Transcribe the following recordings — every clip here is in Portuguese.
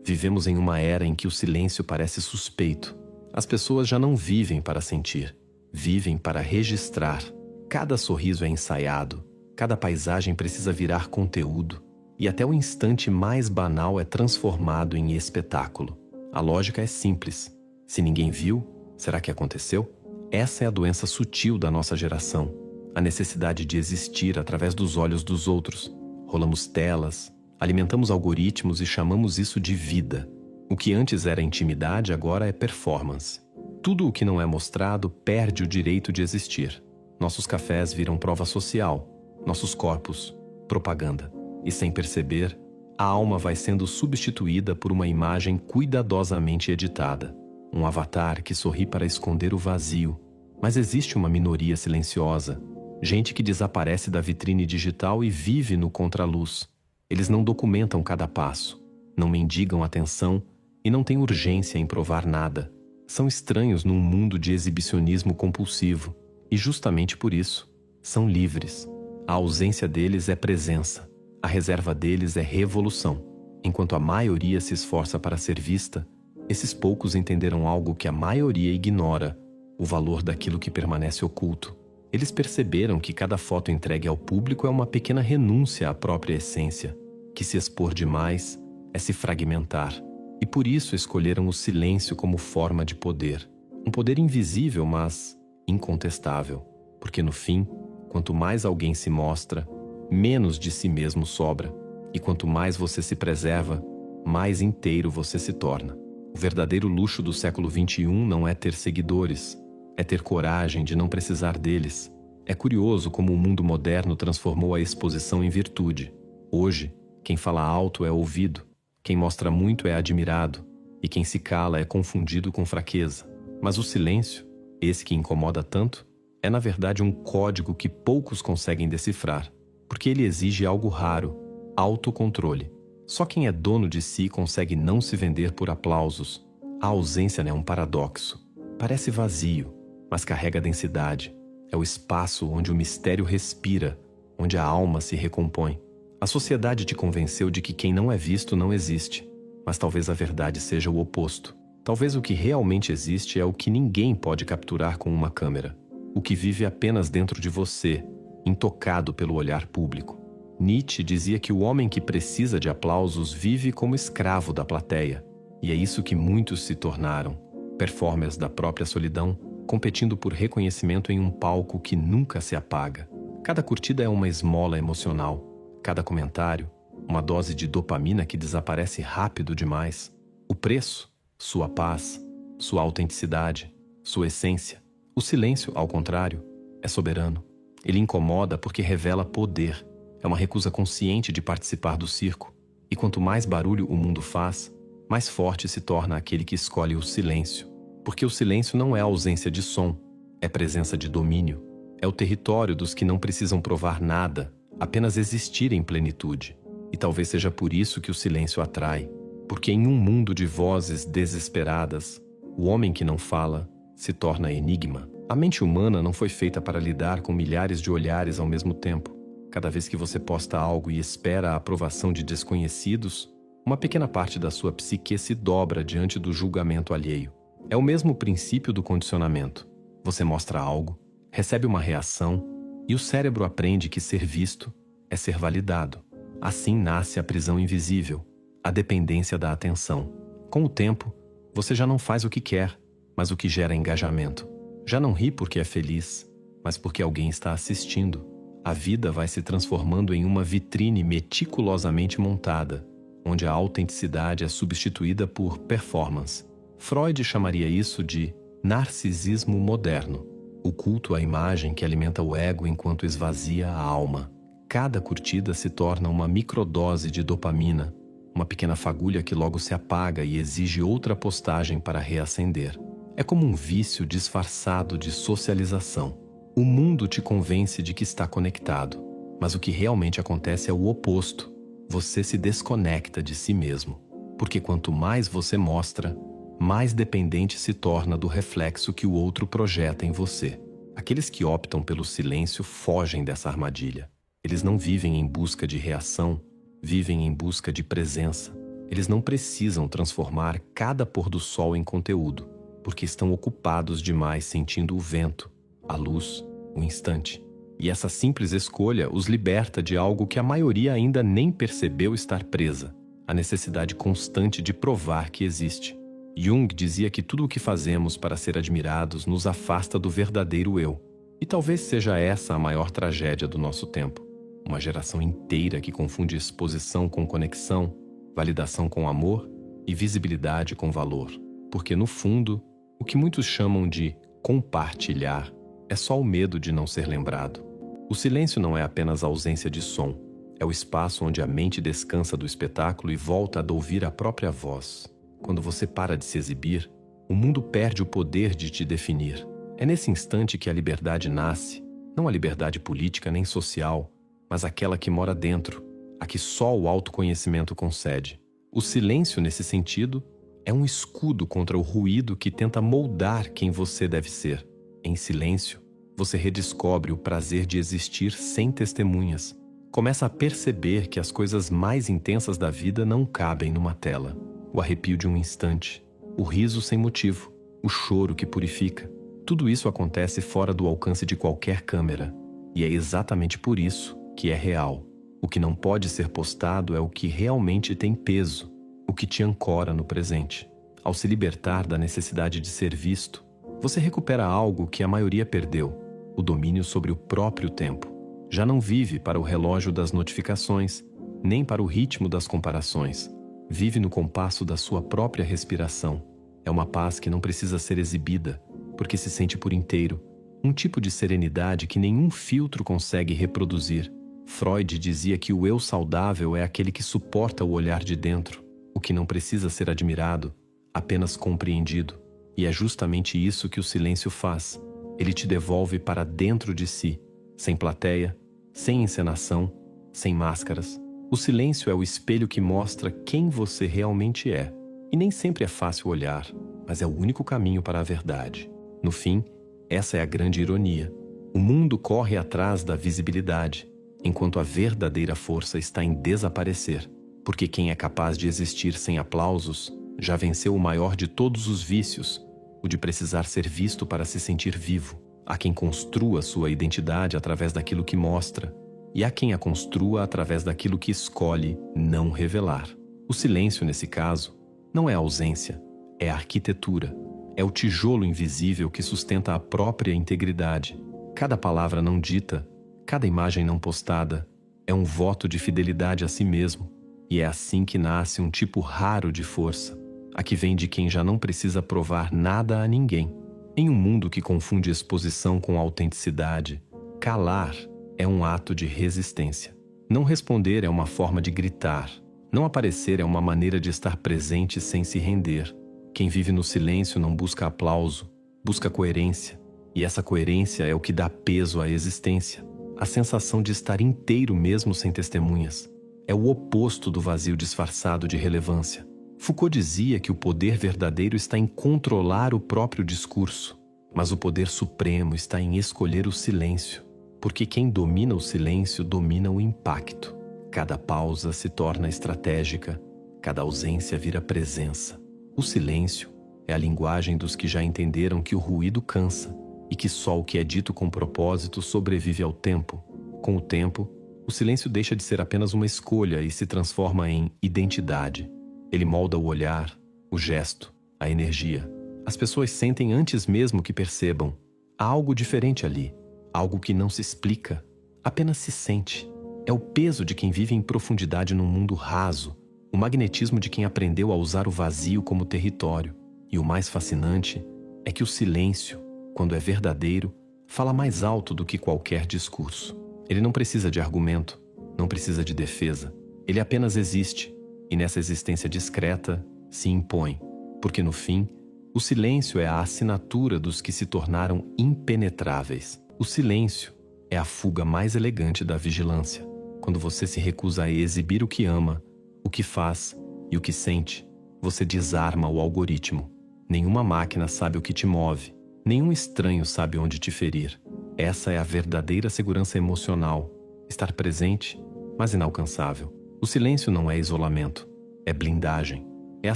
Vivemos em uma era em que o silêncio parece suspeito. As pessoas já não vivem para sentir, vivem para registrar. Cada sorriso é ensaiado, cada paisagem precisa virar conteúdo, e até o instante mais banal é transformado em espetáculo. A lógica é simples. Se ninguém viu, será que aconteceu? Essa é a doença sutil da nossa geração, a necessidade de existir através dos olhos dos outros. Rolamos telas, alimentamos algoritmos e chamamos isso de vida. O que antes era intimidade agora é performance. Tudo o que não é mostrado perde o direito de existir. Nossos cafés viram prova social, nossos corpos, propaganda. E sem perceber, a alma vai sendo substituída por uma imagem cuidadosamente editada. Um avatar que sorri para esconder o vazio. Mas existe uma minoria silenciosa. Gente que desaparece da vitrine digital e vive no contraluz. Eles não documentam cada passo, não mendigam atenção e não têm urgência em provar nada. São estranhos num mundo de exibicionismo compulsivo. E justamente por isso, são livres. A ausência deles é presença. A reserva deles é revolução. Enquanto a maioria se esforça para ser vista, esses poucos entenderam algo que a maioria ignora: o valor daquilo que permanece oculto. Eles perceberam que cada foto entregue ao público é uma pequena renúncia à própria essência, que se expor demais é se fragmentar. E por isso escolheram o silêncio como forma de poder. Um poder invisível, mas incontestável. Porque no fim, quanto mais alguém se mostra, menos de si mesmo sobra. E quanto mais você se preserva, mais inteiro você se torna. O verdadeiro luxo do século XXI não é ter seguidores, é ter coragem de não precisar deles. É curioso como o mundo moderno transformou a exposição em virtude. Hoje, quem fala alto é ouvido, quem mostra muito é admirado, e quem se cala é confundido com fraqueza. Mas o silêncio, esse que incomoda tanto, é na verdade um código que poucos conseguem decifrar, porque ele exige algo raro: autocontrole. Só quem é dono de si consegue não se vender por aplausos. A ausência é um paradoxo. Parece vazio, mas carrega densidade. É o espaço onde o mistério respira, onde a alma se recompõe. A sociedade te convenceu de que quem não é visto não existe, mas talvez a verdade seja o oposto. Talvez o que realmente existe é o que ninguém pode capturar com uma câmera. O que vive apenas dentro de você, intocado pelo olhar público. Nietzsche dizia que o homem que precisa de aplausos vive como escravo da plateia. E é isso que muitos se tornaram, performers da própria solidão, competindo por reconhecimento em um palco que nunca se apaga. Cada curtida é uma esmola emocional, cada comentário, uma dose de dopamina que desaparece rápido demais. O preço, sua paz, sua autenticidade, sua essência. O silêncio, ao contrário, é soberano. Ele incomoda porque revela poder. É uma recusa consciente de participar do circo. E quanto mais barulho o mundo faz, mais forte se torna aquele que escolhe o silêncio. Porque o silêncio não é ausência de som, é presença de domínio. É o território dos que não precisam provar nada, apenas existir em plenitude. E talvez seja por isso que o silêncio atrai. Porque em um mundo de vozes desesperadas, o homem que não fala se torna enigma. A mente humana não foi feita para lidar com milhares de olhares ao mesmo tempo. Cada vez que você posta algo e espera a aprovação de desconhecidos, uma pequena parte da sua psique se dobra diante do julgamento alheio. É o mesmo princípio do condicionamento. Você mostra algo, recebe uma reação, e o cérebro aprende que ser visto é ser validado. Assim nasce a prisão invisível, a dependência da atenção. Com o tempo, você já não faz o que quer, mas o que gera engajamento. Já não ri porque é feliz, mas porque alguém está assistindo. A vida vai se transformando em uma vitrine meticulosamente montada, onde a autenticidade é substituída por performance. Freud chamaria isso de narcisismo moderno, o culto à imagem que alimenta o ego enquanto esvazia a alma. Cada curtida se torna uma microdose de dopamina, uma pequena fagulha que logo se apaga e exige outra postagem para reacender. É como um vício disfarçado de socialização. O mundo te convence de que está conectado, mas o que realmente acontece é o oposto. Você se desconecta de si mesmo, porque quanto mais você mostra, mais dependente se torna do reflexo que o outro projeta em você. Aqueles que optam pelo silêncio fogem dessa armadilha. Eles não vivem em busca de reação, vivem em busca de presença. Eles não precisam transformar cada pôr do sol em conteúdo, porque estão ocupados demais sentindo o vento, a luz, o instante. E essa simples escolha os liberta de algo que a maioria ainda nem percebeu estar presa, a necessidade constante de provar que existe. Jung dizia que tudo o que fazemos para ser admirados nos afasta do verdadeiro eu. E talvez seja essa a maior tragédia do nosso tempo. Uma geração inteira que confunde exposição com conexão, validação com amor e visibilidade com valor. Porque, no fundo, o que muitos chamam de compartilhar é só o medo de não ser lembrado. O silêncio não é apenas a ausência de som, é o espaço onde a mente descansa do espetáculo e volta a ouvir a própria voz. Quando você para de se exibir, o mundo perde o poder de te definir. É nesse instante que a liberdade nasce, não a liberdade política nem social, mas aquela que mora dentro, a que só o autoconhecimento concede. O silêncio, nesse sentido, é um escudo contra o ruído que tenta moldar quem você deve ser. Em silêncio, você redescobre o prazer de existir sem testemunhas. Começa a perceber que as coisas mais intensas da vida não cabem numa tela. O arrepio de um instante, o riso sem motivo, o choro que purifica. Tudo isso acontece fora do alcance de qualquer câmera. E é exatamente por isso que é real. O que não pode ser postado é o que realmente tem peso, o que te ancora no presente. Ao se libertar da necessidade de ser visto, você recupera algo que a maioria perdeu, o domínio sobre o próprio tempo. Já não vive para o relógio das notificações, nem para o ritmo das comparações. Vive no compasso da sua própria respiração. É uma paz que não precisa ser exibida, porque se sente por inteiro. Um tipo de serenidade que nenhum filtro consegue reproduzir. Freud dizia que o eu saudável é aquele que suporta o olhar de dentro, o que não precisa ser admirado, apenas compreendido. E é justamente isso que o silêncio faz. Ele te devolve para dentro de si, sem plateia, sem encenação, sem máscaras. O silêncio é o espelho que mostra quem você realmente é. E nem sempre é fácil olhar, mas é o único caminho para a verdade. No fim, essa é a grande ironia. O mundo corre atrás da visibilidade, enquanto a verdadeira força está em desaparecer. Porque quem é capaz de existir sem aplausos já venceu o maior de todos os vícios, o de precisar ser visto para se sentir vivo. Há quem construa sua identidade através daquilo que mostra, e há quem a construa através daquilo que escolhe não revelar. O silêncio, nesse caso, não é ausência, é arquitetura. É o tijolo invisível que sustenta a própria integridade. Cada palavra não dita, cada imagem não postada, é um voto de fidelidade a si mesmo. E é assim que nasce um tipo raro de força, a que vem de quem já não precisa provar nada a ninguém. Em um mundo que confunde exposição com autenticidade, calar é um ato de resistência. Não responder é uma forma de gritar. Não aparecer é uma maneira de estar presente sem se render. Quem vive no silêncio não busca aplauso, busca coerência. E essa coerência é o que dá peso à existência. A sensação de estar inteiro mesmo sem testemunhas. É o oposto do vazio disfarçado de relevância. Foucault dizia que o poder verdadeiro está em controlar o próprio discurso, mas o poder supremo está em escolher o silêncio, porque quem domina o silêncio domina o impacto. Cada pausa se torna estratégica, cada ausência vira presença. O silêncio é a linguagem dos que já entenderam que o ruído cansa e que só o que é dito com propósito sobrevive ao tempo. Com o tempo, o silêncio deixa de ser apenas uma escolha e se transforma em identidade. Ele molda o olhar, o gesto, a energia. As pessoas sentem antes mesmo que percebam. Há algo diferente ali, algo que não se explica, apenas se sente. É o peso de quem vive em profundidade num mundo raso, o magnetismo de quem aprendeu a usar o vazio como território. E o mais fascinante é que o silêncio, quando é verdadeiro, fala mais alto do que qualquer discurso. Ele não precisa de argumento, não precisa de defesa. Ele apenas existe. E nessa existência discreta, se impõe, porque no fim, o silêncio é a assinatura dos que se tornaram impenetráveis. O silêncio é a fuga mais elegante da vigilância, quando você se recusa a exibir o que ama, o que faz e o que sente, você desarma o algoritmo. Nenhuma máquina sabe o que te move, nenhum estranho sabe onde te ferir. Essa é a verdadeira segurança emocional, estar presente, mas inalcançável. O silêncio não é isolamento, é blindagem. É a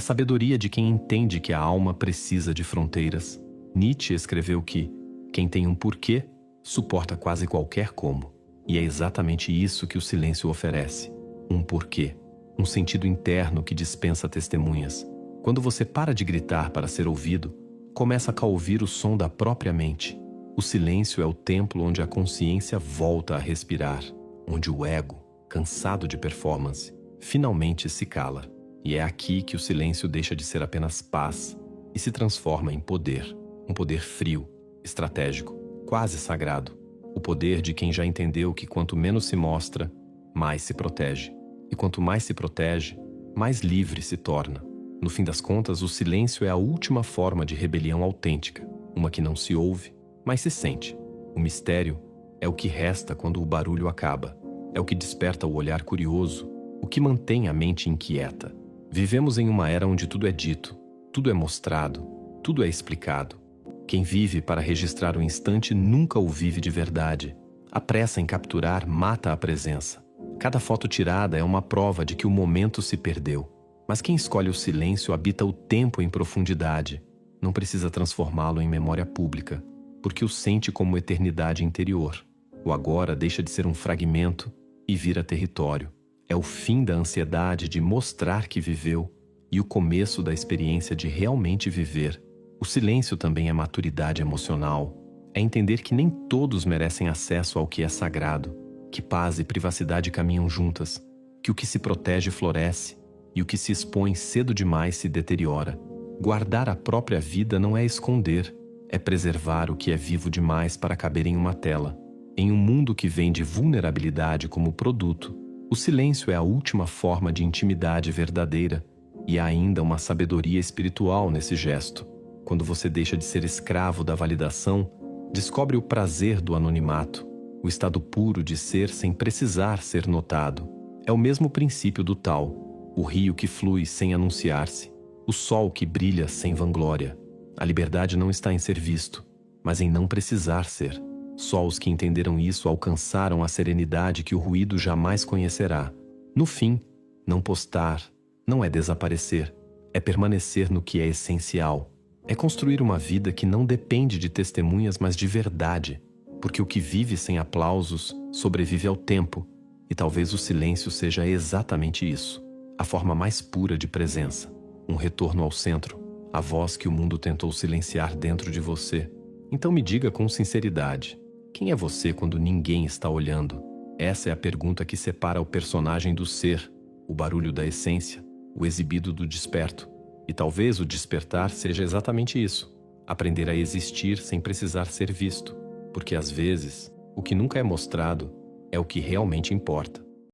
sabedoria de quem entende que a alma precisa de fronteiras. Nietzsche escreveu que quem tem um porquê suporta quase qualquer como. E é exatamente isso que o silêncio oferece. Um porquê. Um sentido interno que dispensa testemunhas. Quando você para de gritar para ser ouvido, começa a ouvir o som da própria mente. O silêncio é o templo onde a consciência volta a respirar, onde o ego, cansado de performance, finalmente se cala. E é aqui que o silêncio deixa de ser apenas paz e se transforma em poder. Um poder frio, estratégico, quase sagrado. O poder de quem já entendeu que quanto menos se mostra, mais se protege. E quanto mais se protege, mais livre se torna. No fim das contas, o silêncio é a última forma de rebelião autêntica, uma que não se ouve, mas se sente. O mistério é o que resta quando o barulho acaba. É o que desperta o olhar curioso, o que mantém a mente inquieta. Vivemos em uma era onde tudo é dito, tudo é mostrado, tudo é explicado. Quem vive para registrar o instante nunca o vive de verdade. A pressa em capturar mata a presença. Cada foto tirada é uma prova de que o momento se perdeu. Mas quem escolhe o silêncio habita o tempo em profundidade. Não precisa transformá-lo em memória pública, porque o sente como eternidade interior. O agora deixa de ser um fragmento e vira território. É o fim da ansiedade de mostrar que viveu e o começo da experiência de realmente viver. O silêncio também é maturidade emocional. É entender que nem todos merecem acesso ao que é sagrado, que paz e privacidade caminham juntas, que o que se protege floresce e o que se expõe cedo demais se deteriora. Guardar a própria vida não é esconder, é preservar o que é vivo demais para caber em uma tela. Em um mundo que vende vulnerabilidade como produto, o silêncio é a última forma de intimidade verdadeira e há ainda uma sabedoria espiritual nesse gesto. Quando você deixa de ser escravo da validação, descobre o prazer do anonimato, o estado puro de ser sem precisar ser notado. É o mesmo princípio do Tao, o rio que flui sem anunciar-se, o sol que brilha sem vanglória. A liberdade não está em ser visto, mas em não precisar ser. Só os que entenderam isso alcançaram a serenidade que o ruído jamais conhecerá. No fim, não postar não é desaparecer, é permanecer no que é essencial. É construir uma vida que não depende de testemunhas, mas de verdade, porque o que vive sem aplausos sobrevive ao tempo, e talvez o silêncio seja exatamente isso, a forma mais pura de presença, um retorno ao centro, a voz que o mundo tentou silenciar dentro de você. Então me diga com sinceridade, quem é você quando ninguém está olhando? Essa é a pergunta que separa o personagem do ser, o barulho da essência, o exibido do desperto. E talvez o despertar seja exatamente isso, aprender a existir sem precisar ser visto, porque às vezes, o que nunca é mostrado é o que realmente importa.